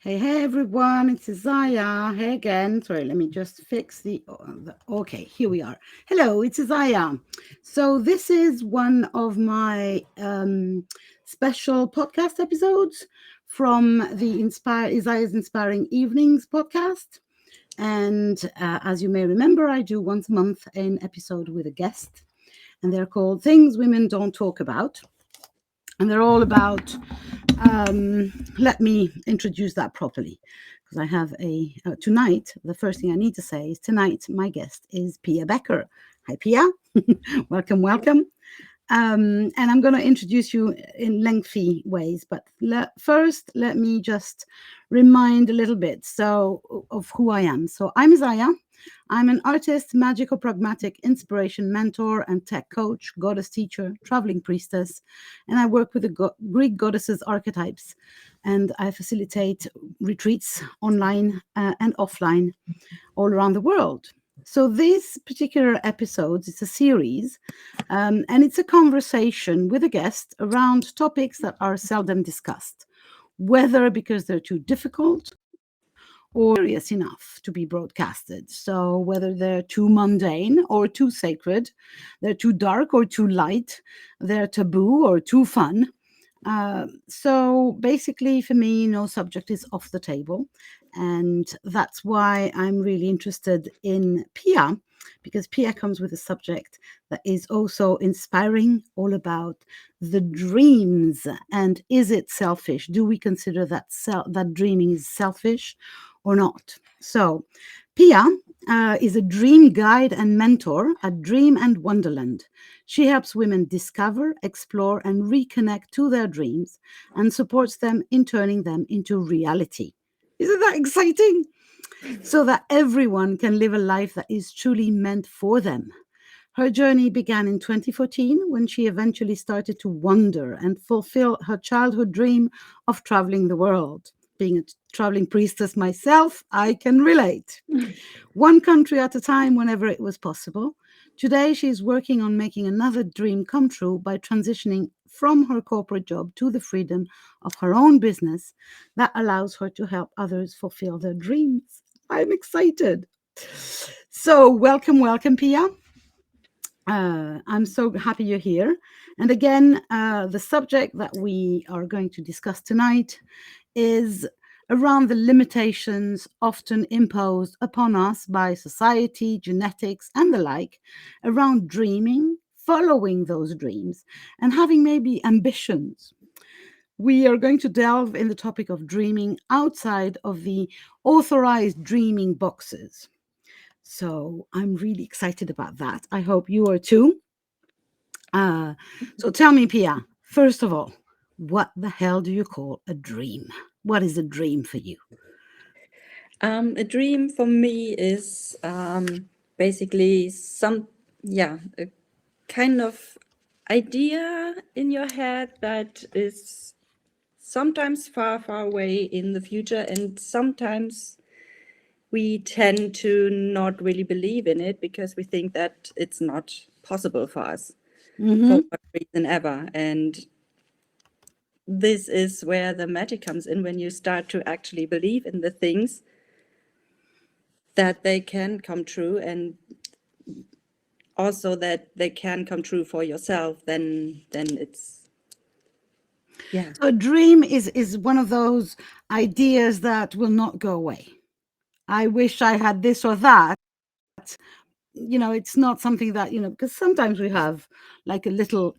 Hey everyone, it's Isaya. Hey again. Sorry, let me just fix okay, here we are. Hello, it's Isaya. So this is one of my special podcast episodes from the Isaya's Inspiring Evenings podcast. And as you may remember, I do once a month an episode with a guest, and they're called Things Women Don't Talk About. And they're all about let me introduce that properly, because I have tonight, the first thing I need to say is tonight my guest is Pia Becker. Hi Pia. welcome. And I'm going to introduce you in lengthy ways, but first let me just remind a little bit of who I am. So I'm Isaya. I'm an artist, magical pragmatic inspiration mentor and tech coach, goddess teacher, traveling priestess, and I work with the Greek goddesses archetypes, and I facilitate retreats online and offline all around the world. So these particular episodes, it's a series, and it's a conversation with a guest around topics that are seldom discussed, whether because they're too difficult or serious enough to be broadcasted. So whether they're too mundane or too sacred, they're too dark or too light, they're taboo or too fun. So basically, for me, no subject is off the table. And that's why I'm really interested in Pia, because Pia comes with a subject that is also inspiring, all about the dreams. And is it selfish? Do we consider that dreaming is selfish or not? So, Pia is a dream guide and mentor at Dream and Wonderland. She helps women discover, explore, and reconnect to their dreams and supports them in turning them into reality. Isn't that exciting? So that everyone can live a life that is truly meant for them. Her journey began in 2014 when she eventually started to wander and fulfill her childhood dream of traveling the world. Being a traveling priestess myself, I can relate. One country at a time whenever it was possible. Today, she's working on making another dream come true by transitioning from her corporate job to the freedom of her own business that allows her to help others fulfill their dreams. I'm excited. So, welcome, Pia. I'm so happy you're here. And again, the subject that we are going to discuss tonight is around the limitations often imposed upon us by society, genetics, and the like around dreaming, following those dreams, and having maybe ambitions. We are going to delve in the topic of dreaming outside of the authorized dreaming boxes. So I'm really excited about that. I hope you are too. So tell me, Pia, first of all, what the hell do you call a dream? What is a dream for you? A dream for me is basically a kind of idea in your head that is sometimes far, far away in the future, and sometimes we tend to not really believe in it because we think that it's not possible for us for Mm-hmm. what reason ever. And this is where the magic comes in, when you start to actually believe in the things that they can come true, and also that they can come true for yourself. Then it's, yeah. So a dream is one of those ideas that will not go away. I wish I had this or that. It's not something that, because sometimes we have like a little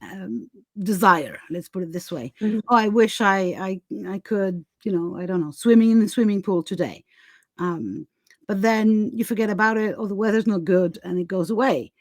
desire, let's put it this way. Mhm. Oh, I wish I could, I don't know, swimming in the swimming pool today. But then you forget about it, or the weather's not good and it goes away.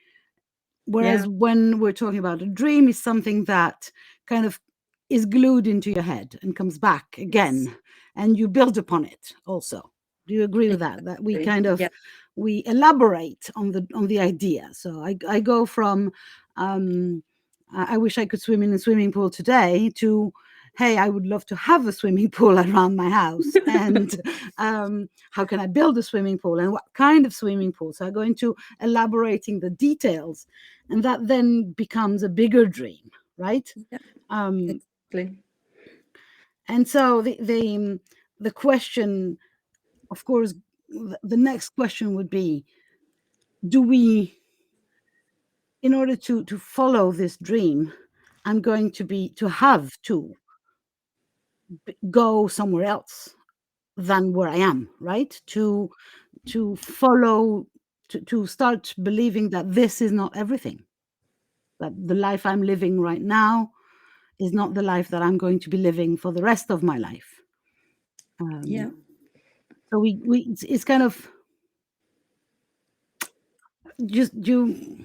Yeah. Whereas when we're talking about a dream, is something that kind of is glued into your head and comes back Yes. again, and you build upon it also. Do you agree with that? That we Exactly. kind of Yeah. we elaborate on the idea. So I go from um, I wish I could swim in a swimming pool today to, hey, I would love to have a swimming pool around my house, and how can I build a swimming pool and what kind of swimming pool? So I go into elaborating the details, and that then becomes a bigger dream, right? Yeah. Um, Exactly. and so the the question, of course, the next question would be, do we, in order to follow this dream, I'm going to have to go somewhere else than where I am, right? To follow, to start believing that this is not everything, that the life I'm living right now is not the life that I'm going to be living for the rest of my life. Yeah, So it's kind of just you.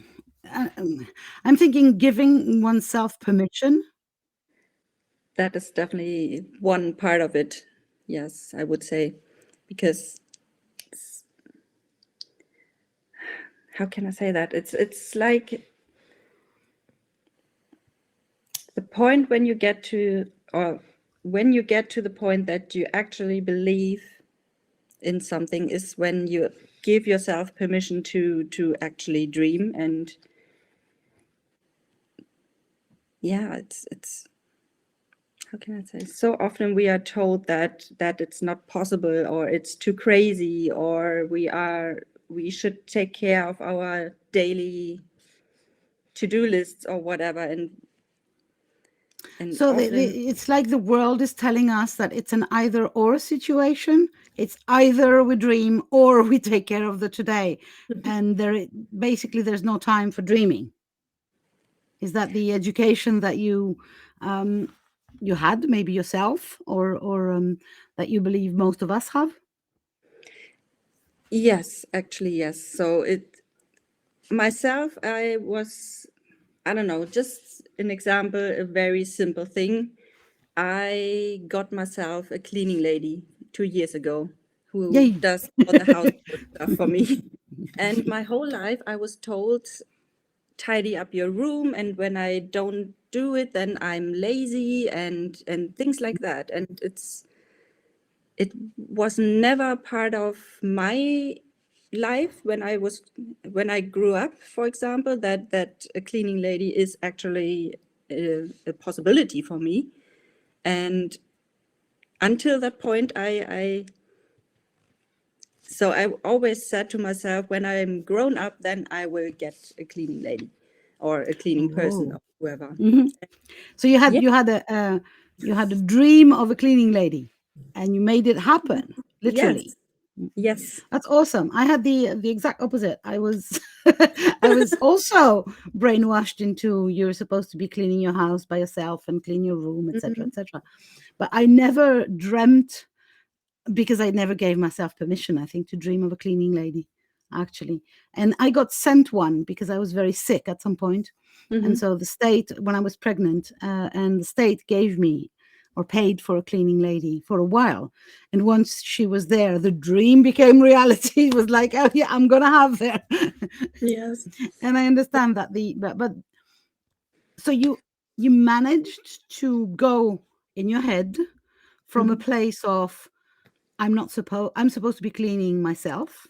I'm thinking giving oneself permission. that is definitely one part of it. Yes, I would say, because how can I say that? It's like the point when you get to, or when you get to the point that you actually believe in something, is when you give yourself permission to actually dream. And yeah, it's how can I say, so often we are told that it's not possible, or it's too crazy, or we should take care of our daily to-do lists or whatever. And So often, it's like the world is telling us that it's an either or situation. It's either we dream or we take care of the today, and basically there's no time for dreaming. Is that the education that you had, maybe yourself, or that you believe most of us have? yes, actually, yes. So myself, I don't know, just an example, a very simple thing. I got myself a cleaning lady 2 years ago who Yay! does all the household stuff for me. And my whole life I was told, tidy up your room, and when I don't do it, then I'm lazy, and things like that. And it was never part of my life when I grew up, for example, that a cleaning lady is actually a possibility for me. And until that point, so I always said to myself, when I'm grown up, then I will get a cleaning lady or a cleaning person Oh. or whoever. Mhm. So you had Yeah. you had a dream of a cleaning lady, and you made it happen, literally. Yes. Yes. That's awesome. I had the exact opposite. I was I was also brainwashed into you're supposed to be cleaning your house by yourself and clean your room, etc., Mhm. etc. But I never dreamt, because I never gave myself permission, I think, to dream of a cleaning lady, actually. And I got sent one because I was very sick at some point. And Mhm. so the state, when I was pregnant, and the state gave me or paid for a cleaning lady for a while. And once she was there, the dream became reality. It was like, oh yeah, I'm gonna have her. Yes. And I understand that but so you managed to go in your head from a Mhm. place of I'm supposed to be cleaning myself,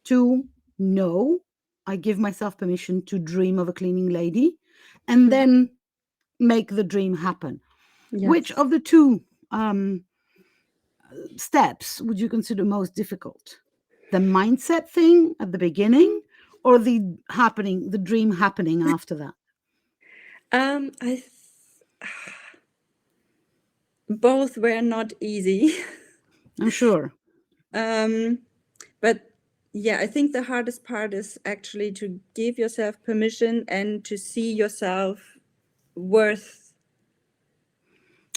to no, I give myself permission to dream of a cleaning lady, and Mhm. then make the dream happen. Which Yes. of the two steps would you consider most difficult? The mindset thing at the beginning, or the dream happening after that? I both were not easy. I'm sure. um, but yeah, I think the hardest part is actually to give yourself permission and to see yourself worth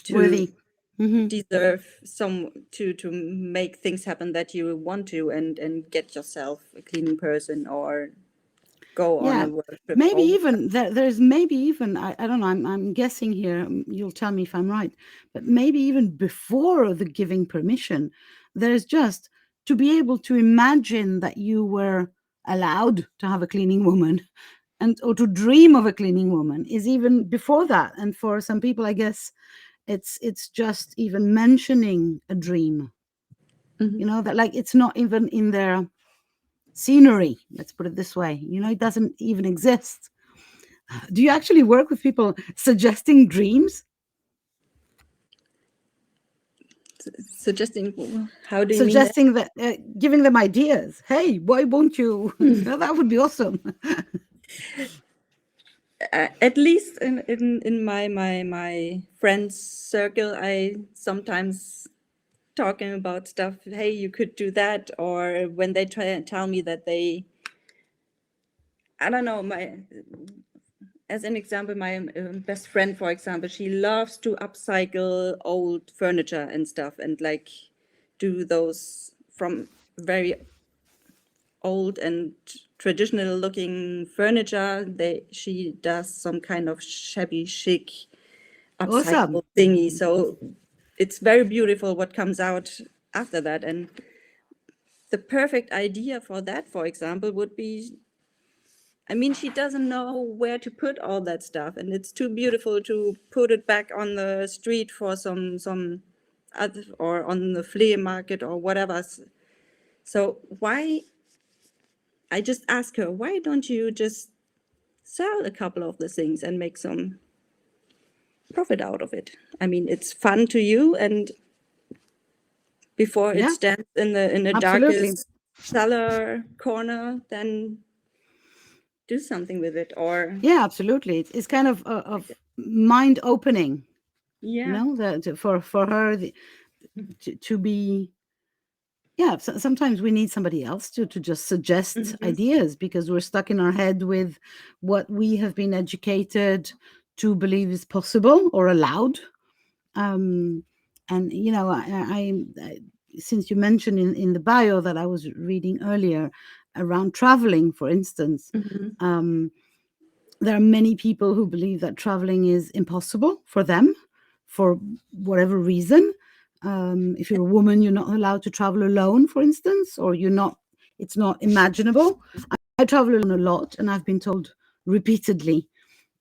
to Worthy. Hmm. deserve some to make things happen that you want to, and get yourself a cleaning person, or go on Yeah, a work trip maybe or even there's maybe even I don't know. I'm guessing here. You'll tell me if I'm right, but maybe even before the giving permission, there's just to be able to imagine that you were allowed to have a cleaning woman, and or to dream of a cleaning woman is even before that. And for some people, I guess it's just even mentioning a dream. Mhm. That, like, it's not even in their scenery. Let's put it this way. It doesn't even exist. Do you actually work with people suggesting dreams? Suggesting, how do you mean that? Suggesting that, giving them ideas. Hey, why won't you? That would be awesome. At least in my friends circle, I sometimes talking about stuff. Hey, you could do that, or when they try and tell me that they, I don't know, as an example, my best friend, for example, she loves to upcycle old furniture and stuff, and like do those from very old and traditional looking furniture. She does some kind of shabby chic Awesome. upcycle thingy. So it's very beautiful what comes out after that. And the perfect idea for that, for example, would be, I mean, she doesn't know where to put all that stuff, and it's too beautiful to put it back on the street for some other, or on the flea market or whatever. So why, I just ask her, why don't you just sell a couple of the things and make some profit out of it? I mean, it's fun to you, and before it stands in the darkest cellar corner, then do something with it. Or yeah, absolutely. It's kind of mind opening. yeah, You know, that for her to be. Yeah, sometimes we need somebody else to just suggest ideas, because we're stuck in our head with what we have been educated to believe is possible or allowed. And you know, I since you mentioned in the bio that I was reading earlier around traveling, for instance, there are many people who believe that traveling is impossible for them for whatever reason. If you're a woman, you're not allowed to travel alone, for instance, or it's not imaginable. I travel alone a lot, and I've been told repeatedly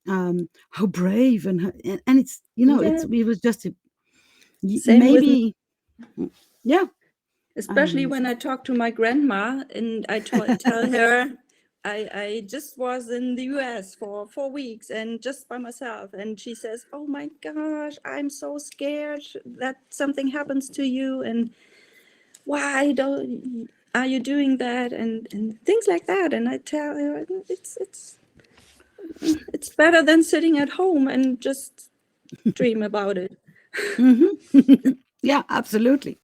how brave and it's, you know, yeah, it was just same with me. maybe, yeah. Especially when I talk to my grandma and I tell her I just was in the US for 4 weeks and just by myself, and she says, "Oh my gosh, I'm so scared that something happens to you, and why are you doing that?" and things like that. And I tell her it's better than sitting at home and just dream about it. Yeah, absolutely.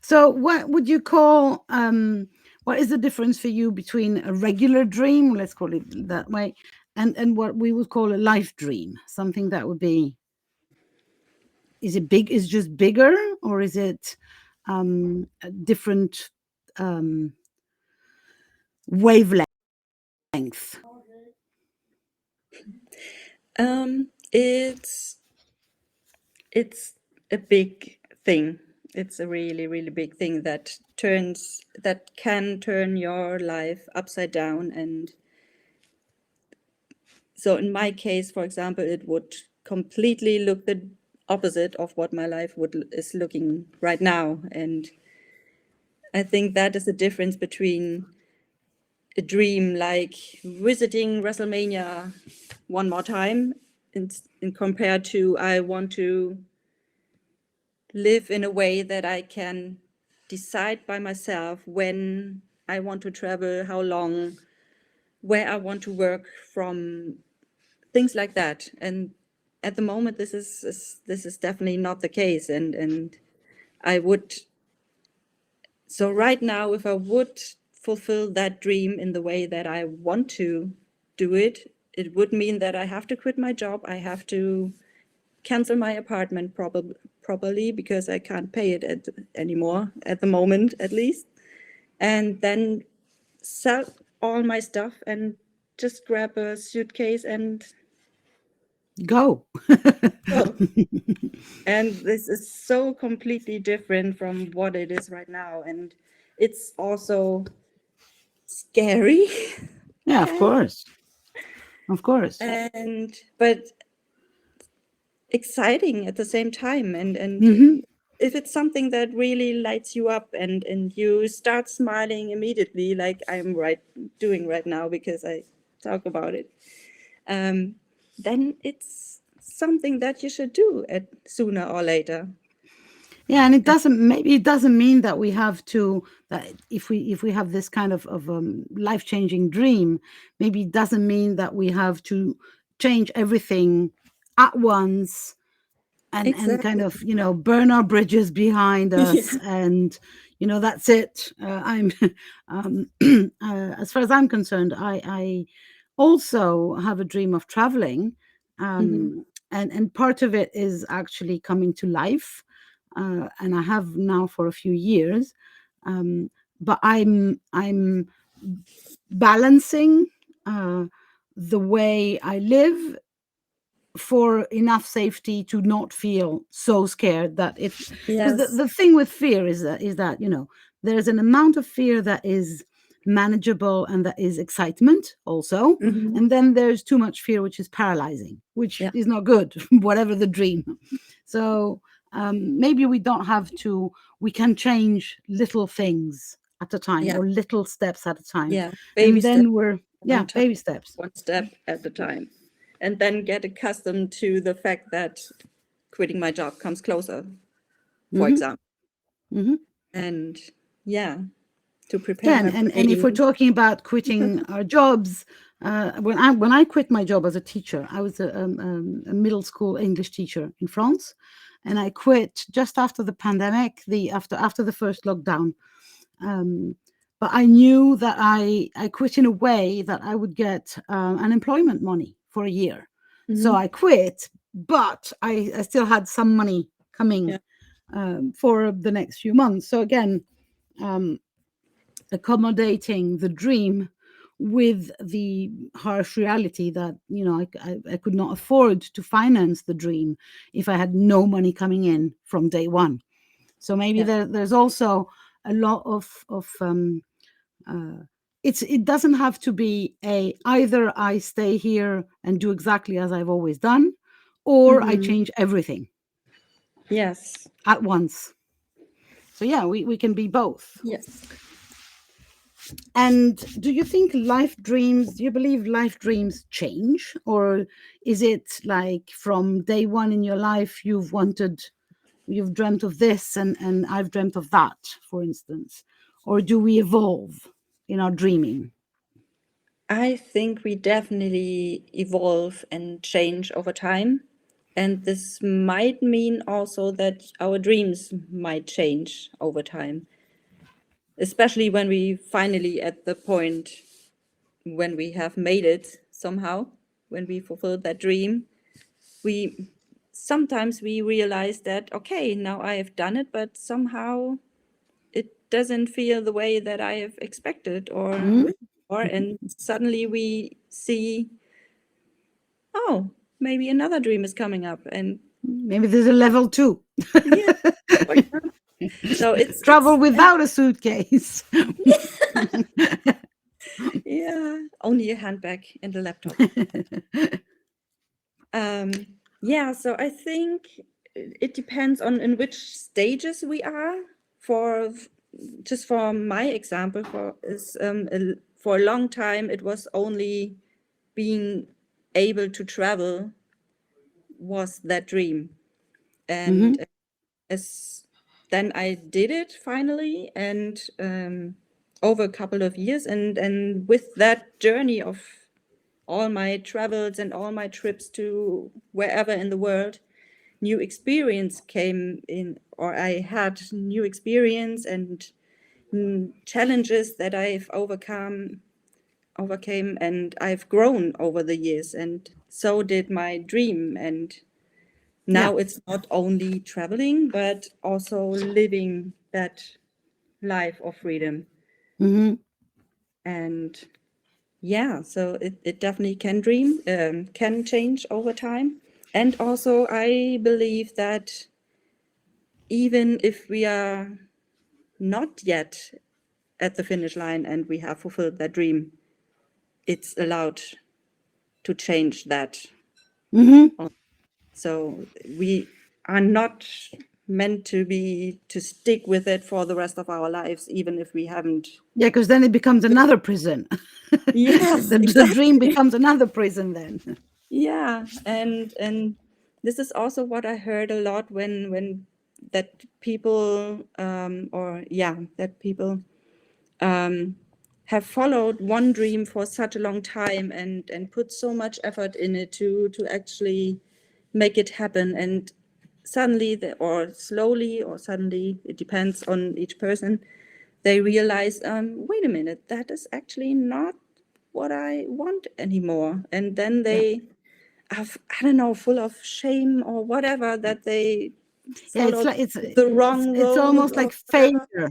So what would you call, what is the difference for you between a regular dream, let's call it that way, and what we would call a life dream? Something that would be, is it just bigger, or is it a different wavelength? It's a big thing. It's a really, really big thing that can turn your life upside down. And so in my case, for example, it would completely look the opposite of what my life is looking right now. And I think that is the difference between a dream like visiting WrestleMania one more time, in compared to I want to live in a way that I can decide by myself when I want to travel, how long, where I want to work from, things like that. And at the moment, this is definitely not the case. And I would, so right now, if I would fulfill that dream in the way that I want to do it, it would mean that I have to quit my job. I have to cancel my apartment properly because I can't pay it anymore at the moment, at least. And then sell all my stuff and just grab a suitcase and Go. go. And this is so completely different from what it is right now. And it's also scary. Yeah, of course. But exciting at the same time. And if it's something that really lights you up and you start smiling immediately, like I'm doing right now because I talk about it, then it's something that you should do sooner or later. Yeah, and maybe it doesn't mean that we have to, that if we have this kind of life-changing dream, maybe it doesn't mean that we have to change everything at once and kind Exactly. of, burn our bridges behind us, Yeah. and that's it. I'm as far as I'm concerned, I also have a dream of traveling, Hmm. and part of it is actually coming to life, and I have now for a few years, but I'm balancing uh, the way I live for enough safety to not feel so scared that if, because Yes. the thing with fear is that there's an amount of fear that is manageable and that is excitement also, Hmm. and then there's too much fear which is paralyzing, which Yeah. is not good whatever the dream. So maybe we don't have to, we can change little things at a time, Yeah. or little steps at a time, Yeah. Baby and step then we're, one yeah, time, baby steps. one step at a time. And then get accustomed to the fact that quitting my job comes closer, for Hmm. example. Hmm. And yeah, to prepare Yeah, my and if we're brain. talking about quitting our jobs, when I quit my job as a teacher, I was a middle school English teacher in France, and I quit just after the pandemic, after the first lockdown. Um, but I knew that I quit in a way that I would get unemployment money for a year. So Hmm. I quit, but I still had some money coming Yeah. for the next few months. So again, um, accommodating the dream with the harsh reality that I could not afford to finance the dream if I had no money coming in from day one. So maybe Yeah. there's also a lot of uh, it doesn't have to be a either I stay here and do exactly as I've always done, or I Hmm. change everything Yes. at once. So yeah, we can be both. Yes. And do you think life dreams, do you believe life dreams change? Or is it like from day one in your life, you've dreamt of this and I've dreamt of that, for instance? Or do we evolve in our dreaming? I think we definitely evolve and change over time. And this might mean also that our dreams might change over time, especially when we finally at the point when we have made it somehow, when we fulfilled that dream, we sometimes we realize that okay, now I have done it, but somehow it doesn't feel the way that I have expected Hmm? or and suddenly we see, oh, maybe another dream is coming up and Maybe there's a level two. yeah, for example. So Travel it's and without a suitcase. yeah, only a handbag and a laptop. Um, yeah, so I think it depends on in which stages we are. For just for my example, for a long time it was only being able to travel was that dream, Hmm. and as then I did it finally, and over a couple of years, and with that journey of all my travels and all my trips to wherever in the world, new experience came in, or I had new experience and challenges that I've overcame, and I've grown over the years, and so did my dream. And Yeah. now it's not only traveling, but also living that life of freedom. Hmm. And yeah, so it definitely can change over time. And also, I believe that even if we are not yet at the finish line and we have fulfilled that dream, it's allowed to change that. Hmm. So we are not meant to stick with it for the rest of our lives, even if we haven't. Yeah, because then it becomes another prison. Yes, The dream exactly. becomes another prison Yeah, and this is also what I heard a lot when that people that people have followed one dream for such a long time and put so much effort in it to actually make it happen, and suddenly or slowly or suddenly, it depends on each person, they realize, wait a minute, that is actually not what I want anymore. And then they are, I don't know, full of shame or whatever, that they It's followed like the wrong it's road almost or like whatever. failure.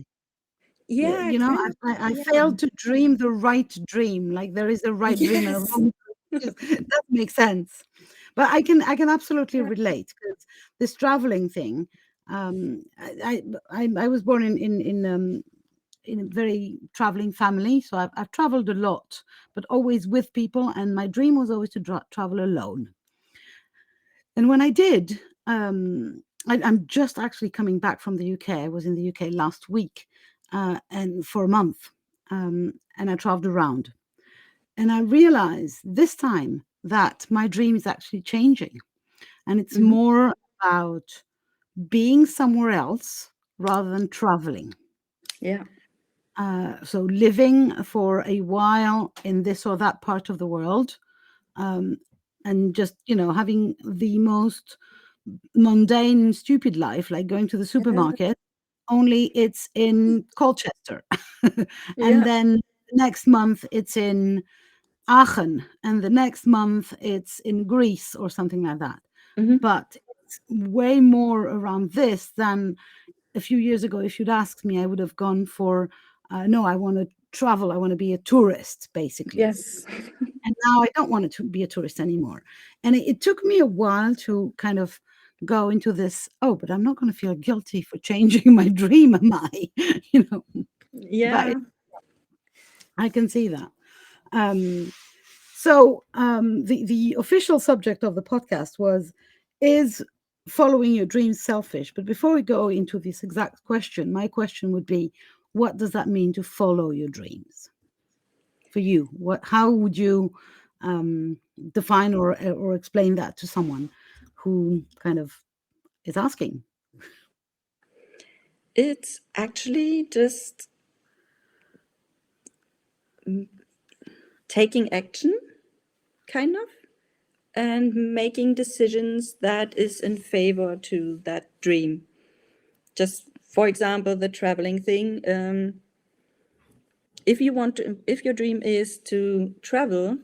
Yeah, You know, kind of. I Yeah. failed to dream the right dream. Like there is a right dream and a Yes. wrong dream. That makes sense. But I can absolutely Yeah. relate, because this traveling thing. I was born in a very traveling family, so I've traveled a lot, but always with people. And my dream was always to travel alone. And when I did, I'm just actually coming back from the UK. I was in the UK last week, and for a month, and I traveled around. And I realized this time that my dream is actually changing, and it's Mhm. more about being somewhere else rather than traveling. Yeah. So living for a while in this or that part of the world, um, and just having the most mundane, stupid life, like going to the supermarket, only it's in Colchester. And Yeah. then next month it's in Aachen, and the next month it's in Greece or something like that. Mhm. But it's way more around this than a few years ago. If you'd asked me, I would have gone for, no, I want to travel. I want to be a tourist, basically. Yes. And now I don't want to be a tourist anymore. And it took me a while to kind of go into this, oh, but I'm not going to feel guilty for changing my dream, am I? you know, but Yeah. I can see that. So the official subject of the podcast is following your dreams selfish? But before we go into this exact question, my question would be, what does that mean to follow your dreams for you? How would you define or explain that to someone who kind of is asking? It's actually just taking action, kind of, and making decisions that is in favor to that dream. Just for example, the traveling thing. If your dream is to travel,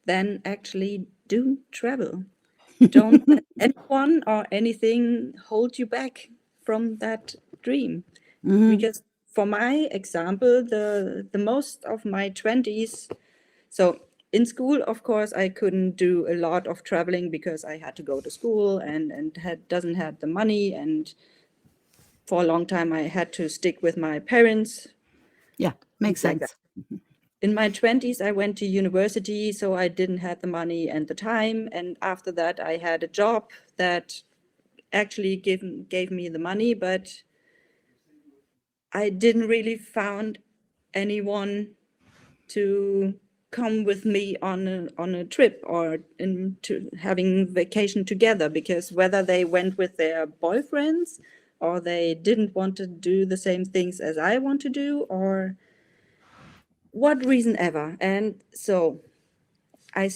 then actually do travel. Don't let anyone or anything hold you back from that dream. Hmm. Because for my example, the most of my 20s, so in school, of course, I couldn't do a lot of traveling because I had to go to school and doesn't have the money, and for a long time I had to stick with my parents, Yeah, makes things like that. sense. In my 20s, I went to university, so I didn't have the money and the time. And after that, I had a job that actually gave me the money, but I didn't really found anyone to come with me on a trip or into having vacation together, because whether they went with their boyfriends or they didn't want to do the same things as I want to do, or what reason ever. And so I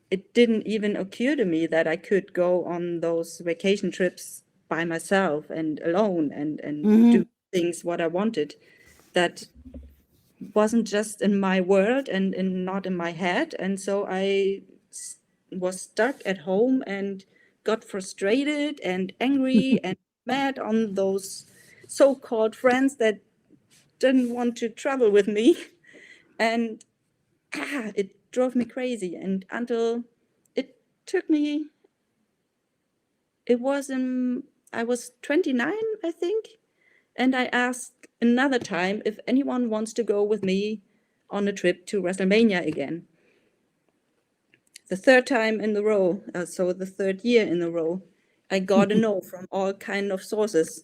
it didn't even occur to me that I could go on those vacation trips by myself and alone and Hmm. do things what I wanted. That wasn't just in my world and not in my head. And so I was stuck at home and got frustrated and angry and mad on those so-called friends that didn't want to travel with me. And it drove me crazy. And until it took me, it was in, I was 29, I think. And I asked another time if anyone wants to go with me on a trip to WrestleMania again. The third time in a row, so the third year in a row, I got a no from all kind of sources,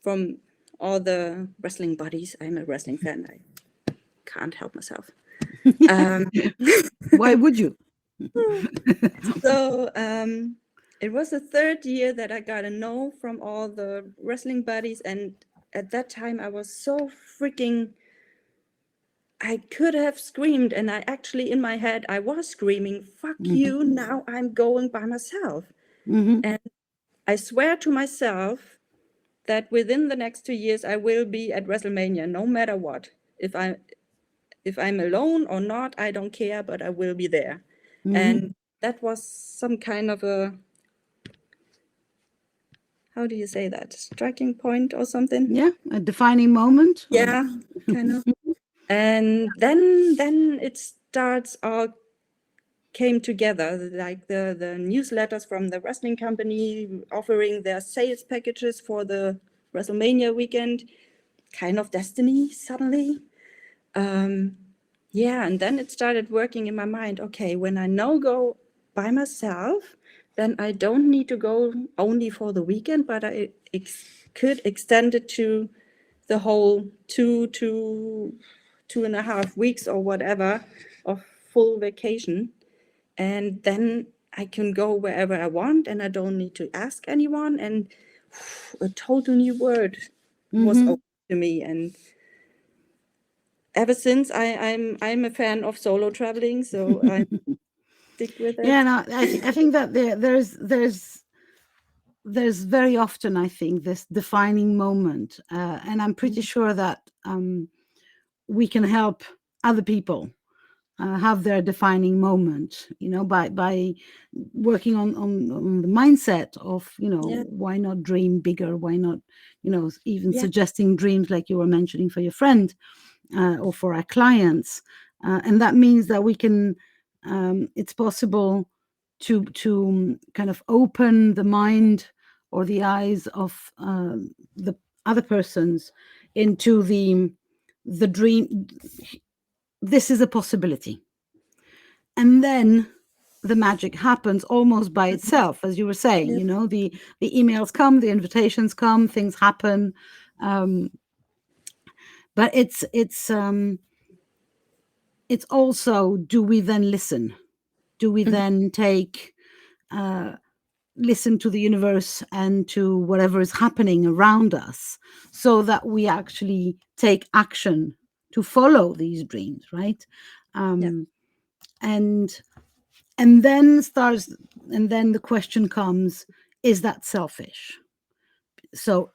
from all the wrestling buddies. I'm a wrestling fan. I can't help myself. Um, Why would you? so it was the third year that I got a no from all the wrestling buddies. And at that time, I was so freaking, I could have screamed. And I actually, in my head, I was screaming, fuck you, now I'm going by myself. And I swear to myself that within the next 2 years, I will be at WrestleMania, no matter what. If I'm alone or not, I don't care, but I will be there. And that was some kind of a, how do you say that? Striking point or something? Yeah, a defining moment. Yeah, kind of. And then it starts all came together, like the newsletters from the wrestling company offering their sales packages for the WrestleMania weekend, kind of destiny suddenly. Yeah, and then it started working in my mind. Okay, when I now go by myself, then I don't need to go only for the weekend, but I could extend it to the whole 2.5 weeks or whatever of full vacation. And then I can go wherever I want and I don't need to ask anyone. And a total new world was open to me. And ever since I'm a fan of solo traveling, so I stick with it. Yeah, no, I think that there's very often, I think, this defining moment, and I'm pretty sure that we can help other people have their defining moment, by working on the mindset of, why not dream bigger? Why not, even suggesting dreams like you were mentioning for your friend or for our clients. And that means that we can, it's possible to kind of open the mind or the eyes of the other persons into the dream. This is a possibility. And then the magic happens almost by itself, as you were saying. The emails come, the invitations come, things happen. But it's also, do we then listen? Do we then listen to the universe and to whatever is happening around us, so that we actually take action to follow these dreams, right? And then the question comes, is that selfish? So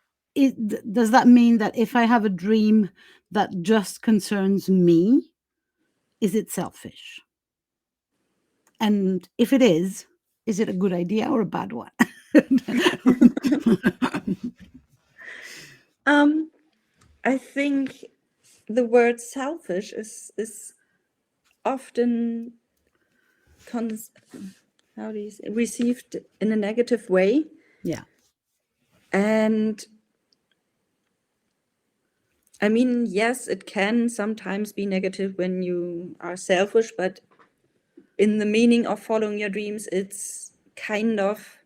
does that mean that if I have a dream that just concerns me, is it selfish? And if it is it a good idea or a bad one? I think the word selfish is often received in a negative way. Yeah. And I mean, yes, it can sometimes be negative when you are selfish, but in the meaning of following your dreams, it's kind of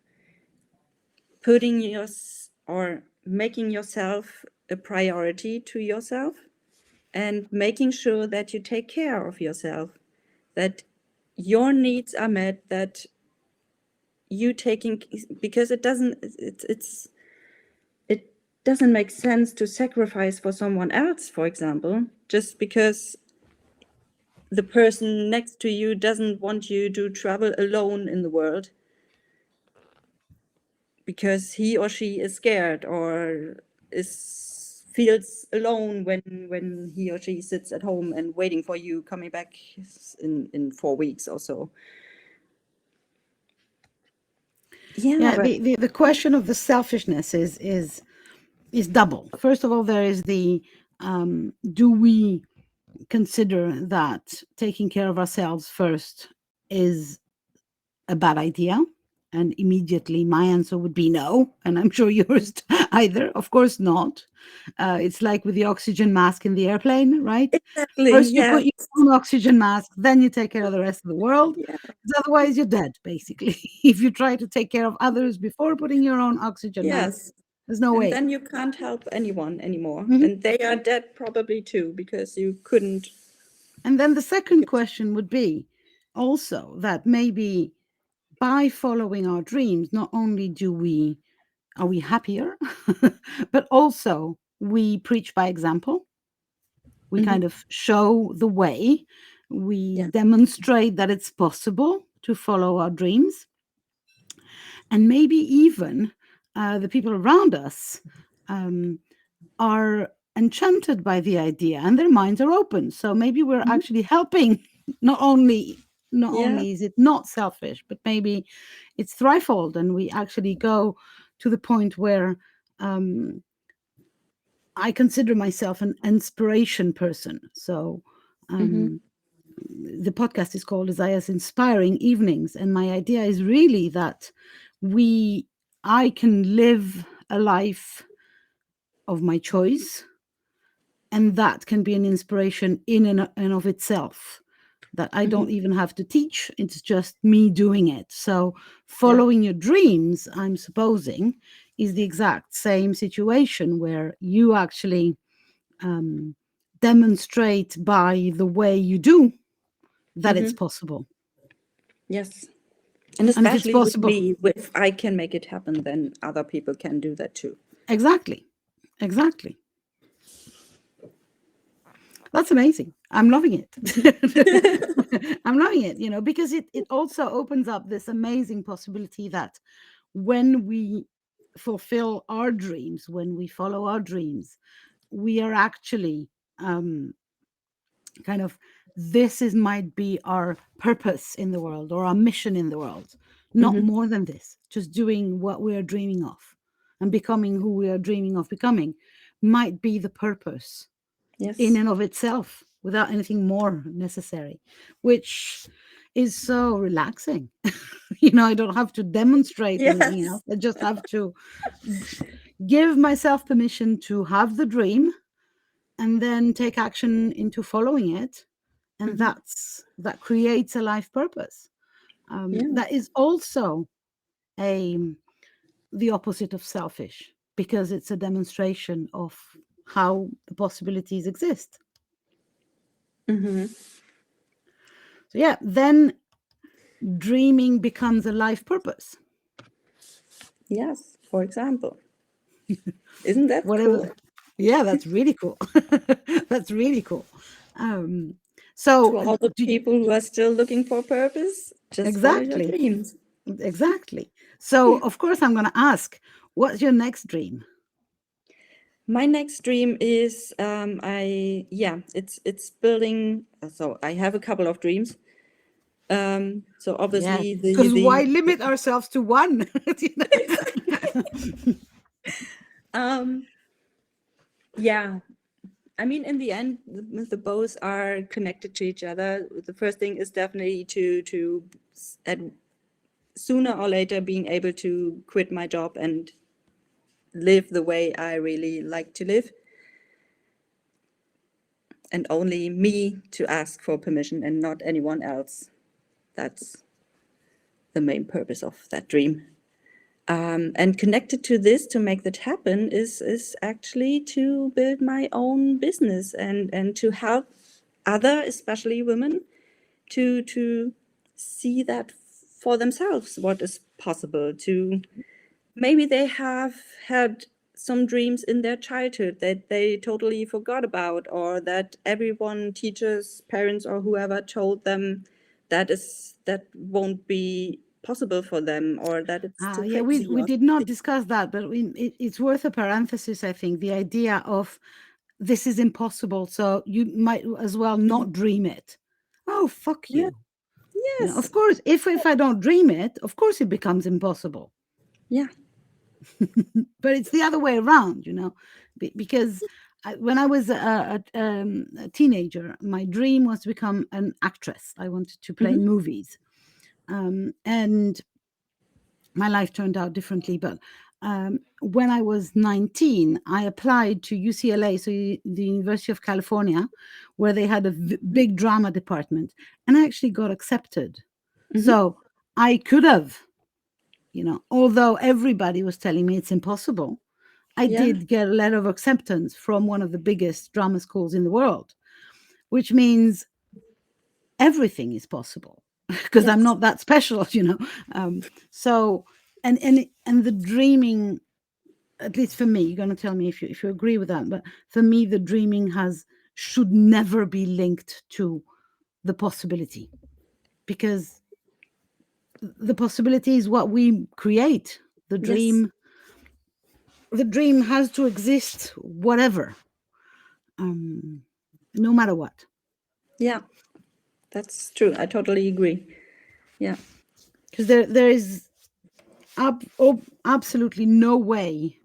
putting or making yourself a priority to yourself and making sure that you take care of yourself, that your needs are met, that you taking, because it doesn't make sense to sacrifice for someone else, for example, just because the person next to you doesn't want you to travel alone in the world because he or she is scared or feels alone when he or she sits at home and waiting for you coming back in 4 weeks or so. The question of the selfishness is double. First of all, there is the do we consider that taking care of ourselves first is a bad idea? And immediately my answer would be no, and I'm sure yours either. Of course not. It's like with the oxygen mask in the airplane, right? Exactly. First you put your own oxygen mask, then you take care of the rest of the world. Because otherwise you're dead, basically. If you try to take care of others before putting your own oxygen mask, there's no way. And then you can't help anyone anymore. And they are dead probably too, because you couldn't. And then the second question would be also that maybe by following our dreams, not only are we happier, but also we preach by example. We kind of show the way. We Yeah. demonstrate that it's possible to follow our dreams. And maybe even the people around us are enchanted by the idea and their minds are open. So maybe we're actually helping. Not only Yeah. is it not selfish, but maybe it's threefold, and we actually go to the point where I consider myself an inspiration person. So the podcast is called Isaya's Inspiring Evenings, and my idea is really that I can live a life of my choice, and that can be an inspiration in and of itself, that I don't even have to teach. It's just me doing it. So Yeah. following your dreams, I'm supposing, is the exact same situation where you actually demonstrate by the way you do that it's possible. Yes. And And if it's especially with possible, me, if I can make it happen, then other people can do that too. exactly. That's amazing. I'm loving it. I'm loving it, because it also opens up this amazing possibility that when we fulfill our dreams, when we follow our dreams, we are actually kind of, might be our purpose in the world or our mission in the world. Not more than this, just doing what we are dreaming of and becoming who we are dreaming of becoming might be the purpose in Yes. and of itself, without anything more necessary, which is so relaxing. I don't have to demonstrate anything Yes. else. I just have to give myself permission to have the dream and then take action into following it. And that creates a life purpose. Yeah. That is also the opposite of selfish, because it's a demonstration of how the possibilities exist. So yeah, then dreaming becomes a life purpose. Yes. For example. Isn't that Whatever. cool? Yeah, that's really cool. That's really cool. To So all the people who are still looking for purpose, just follow your exactly, dreams. exactly. So of course I'm going to ask, what's your next dream? My next dream is it's building. So I have a couple of dreams. So Yeah, obviously because why limit ourselves to one? yeah. I mean, in the end, the both are connected to each other. The first thing is definitely to at sooner or later being able to quit my job and live the way I really like to live. And only me to ask for permission and not anyone else. That's the main purpose of that dream. And connected to this, to make that happen, is actually to build my own business and to help other, especially women, to see that for themselves what is possible. To maybe they have had some dreams in their childhood that they totally forgot about, or that everyone, teachers, parents, or whoever told them that won't be possible for them, or that it's too Yeah, we crazy or did not something. discuss that, but it's worth a parenthesis, I think. The idea of this is impossible, so you might as well not dream it. Oh, fuck Yeah. you. Of Yes. course, if I don't dream it, of course it becomes impossible. Yeah. But it's the other way around, because when I was a teenager, my dream was to become an actress. I wanted to play movies. And my life turned out differently. But when I was 19, I applied to UCLA, so the University of California, where they had a big drama department, and I actually got accepted. So I could have, although everybody was telling me it's impossible, I Yeah. did get a letter of acceptance from one of the biggest drama schools in the world, which means everything is possible. because I'm Yes. not that special, So, and the dreaming, at least for me, you're going to tell me if you agree with that, but for me, the dreaming should never be linked to the possibility, because the possibility is what we create. The Yes. dream has to exist, whatever, no matter what. Yeah, that's true. I totally agree. Yeah. Because there is absolutely no way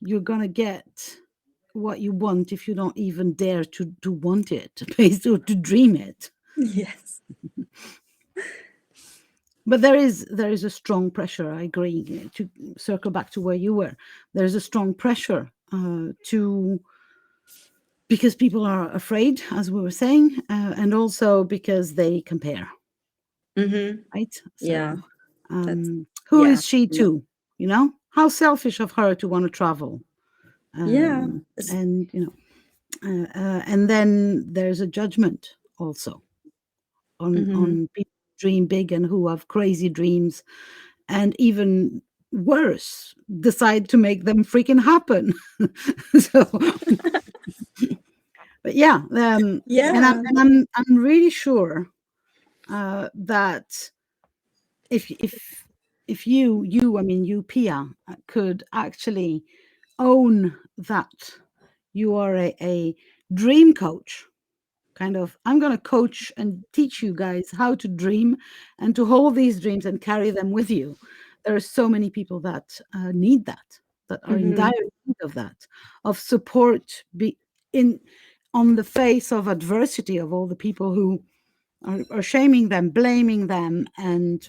you're gonna get what you want if you don't even dare to want it, based or to dream it. Yes. But there is a strong pressure. I agree. To circle back to where you were, there is a strong pressure because people are afraid, as we were saying, and also because they compare. Mm-hmm. Right. Yeah. So, That's who yeah. is she to? How selfish of her to want to travel. Yeah. And and then there's a judgment also Mm-hmm. on people who dream big and who have crazy dreams, and even worse, decide to make them freaking happen. So, but yeah, and Yeah. I'm really sure that if you, I mean you, Pia, could actually own that you are a dream coach, kind of, I'm going to coach and teach you guys how to dream and to hold these dreams and carry them with you. There are so many people that need that are in Mm-hmm. dire need of that, of support, be in on the face of adversity, of all the people who are shaming them, blaming them, and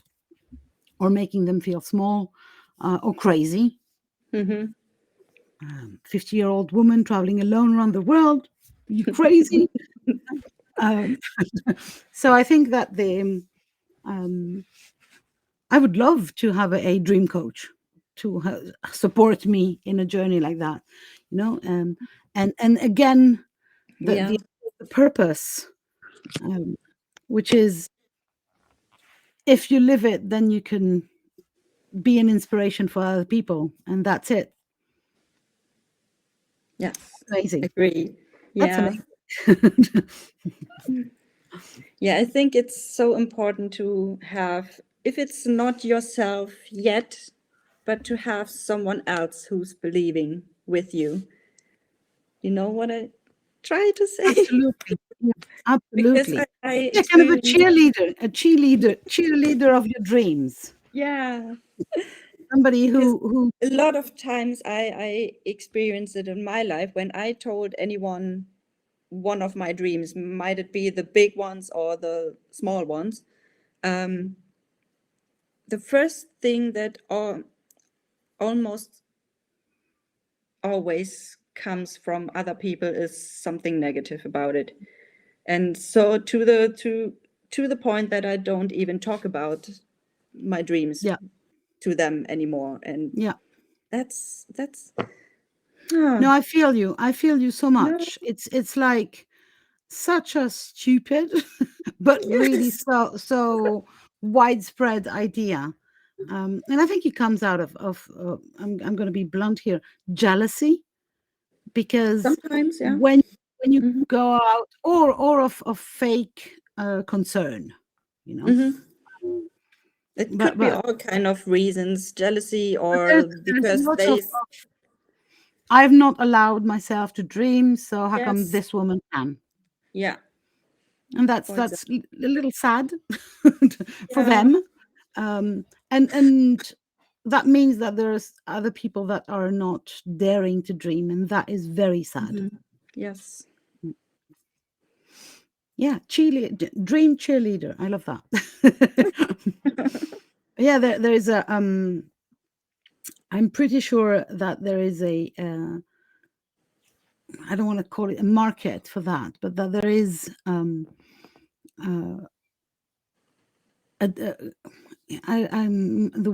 or making them feel small or crazy. Mm-hmm. 50-year-old woman traveling alone around the world. You crazy? um, so I think that I would love to have a dream coach to support me in a journey like that, and again, Yeah. the purpose, which is, if you live it, then you can be an inspiration for other people, and that's it. Yes. Amazing. Agree. That's Yeah. amazing. Yeah. I think it's so important to have, if it's not yourself yet, but to have someone else who's believing with you. You know what I try to say? Absolutely. Yeah, Because absolutely. I Yeah, kind of a experienced, cheerleader of your dreams. yeah, Somebody because who a lot of times I experienced it in my life when I told anyone one of my dreams, might it be the big ones or the small ones, um, the first thing that almost always comes from other people is something negative about it. And so to the point that I don't even talk about my dreams yeah, to them anymore. And yeah. that's No, ah, I feel you. I feel you so no. much. It's like such a stupid but really Yes. so widespread idea. And I think it comes out of I'm going to be blunt here, jealousy, because Sometimes, yeah. when you Hmm. go out, or of fake concern, you know. Hmm. It But could be all kind of reasons, jealousy there's or there's a because lot they, I've not allowed myself to dream, so how come yes, this woman can? yeah, And that's for example, a little sad for yeah. them. And that means that there's other people that are not daring to dream, and that is very sad. Hmm. Yes. Yeah, dream cheerleader, I love that. Yeah, there is a I'm pretty sure that there is a I don't want to call it a market for that, but that there is I'm the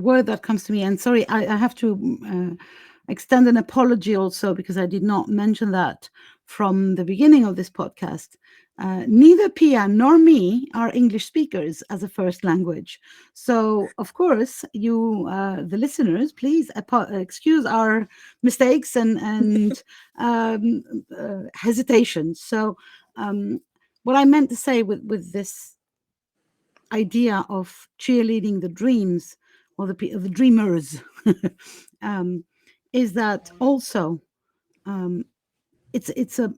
word that comes to me, and sorry, I have to extend an apology also, because I did not mention that from the beginning of this podcast, neither Pia nor me are English speakers as a first language. So, of course, you, the listeners, please excuse our mistakes and hesitations. So, what I meant to say with this idea of cheerleading the dreams or the dreamers is that also it's a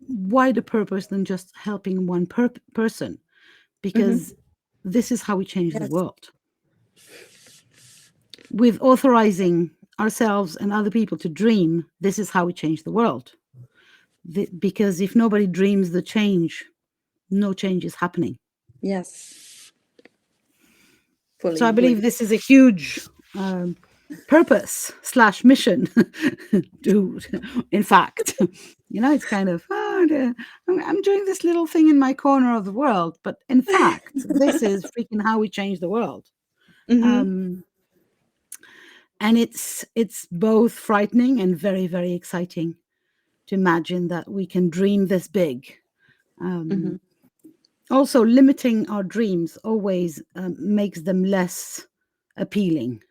wider purpose than just helping one person, because this is how we change the Yes. world, with authorizing ourselves and other people to dream. This is how we change the world, because if nobody dreams the change, no change is happening. Yes. Fully So I believe agree. this is a huge purpose / mission to, in fact, it's kind of, I'm doing this little thing in my corner of the world, but in fact, this is freaking how we change the world. And it's both frightening and very, very exciting to imagine that we can dream this big. Also, limiting our dreams always makes them less appealing.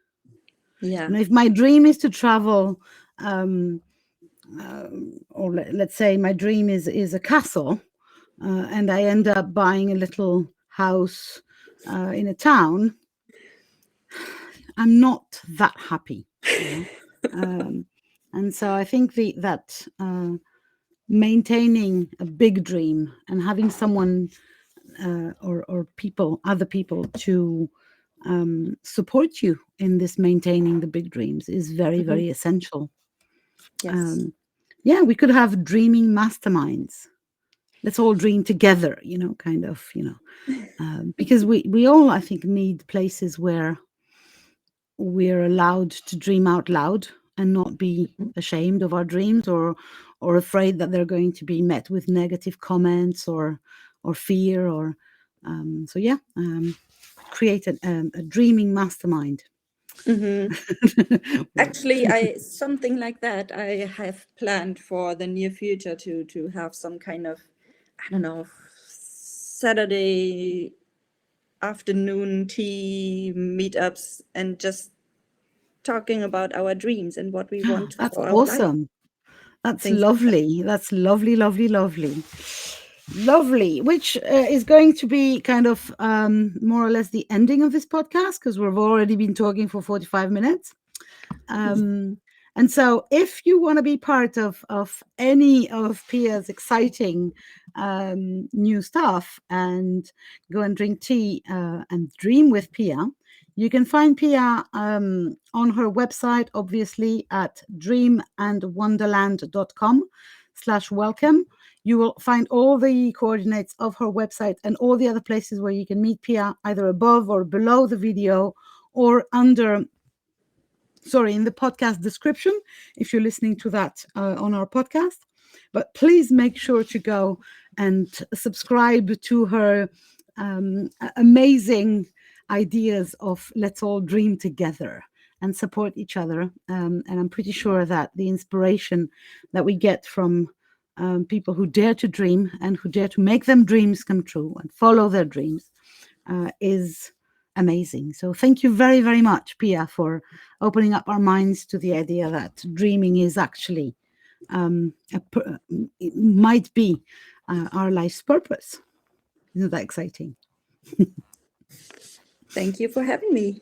Yeah. And if my dream is to travel, or let's say my dream is a castle, and I end up buying a little house in a town, I'm not that happy. And so I think that maintaining a big dream and having someone or other people to support you in this maintaining the big dreams is very, very essential. Yes. Yeah, we could have dreaming masterminds. Let's all dream together, kind of, because we all, I think, need places where we're allowed to dream out loud and not be ashamed of our dreams or afraid that they're going to be met with negative comments or fear or so yeah, create a dreaming mastermind. Actually, something like that I have planned for the near future, to have some kind of, I don't know, Saturday afternoon tea meetups and just talking about our dreams and what we want That's for our life. awesome. That's Things like that. lovely. That's lovely, lovely, lovely. Lovely, which is going to be kind of more or less the ending of this podcast, because we've already been talking for 45 minutes. And so if you want to be part of any of Pia's exciting new stuff and go and drink tea and dream with Pia, you can find Pia on her website, obviously, at dreamandwonderland.com/welcome. You will find all the coordinates of her website and all the other places where you can meet Pia, either above or below the video or in the podcast description, if you're listening to that on our podcast. But please make sure to go and subscribe to her amazing ideas of let's all dream together and support each other. And I'm pretty sure that the inspiration that we get from people who dare to dream and who dare to make them dreams come true and follow their dreams is amazing. So thank you very, very much, Pia, for opening up our minds to the idea that dreaming is actually it might be our life's purpose. Isn't that exciting? Thank you for having me.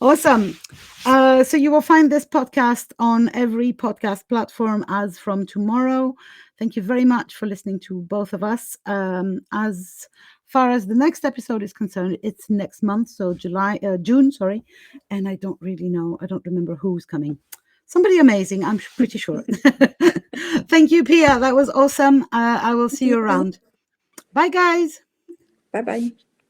Awesome. So you will find this podcast on every podcast platform as from tomorrow. Thank you very much for listening to both of us. As far as the next episode is concerned, it's next month, so June, sorry. And I don't really know. I don't remember who's coming. Somebody amazing, I'm pretty sure. Thank you, Pia. That was awesome. I will see you around. Bye, guys. Bye-bye.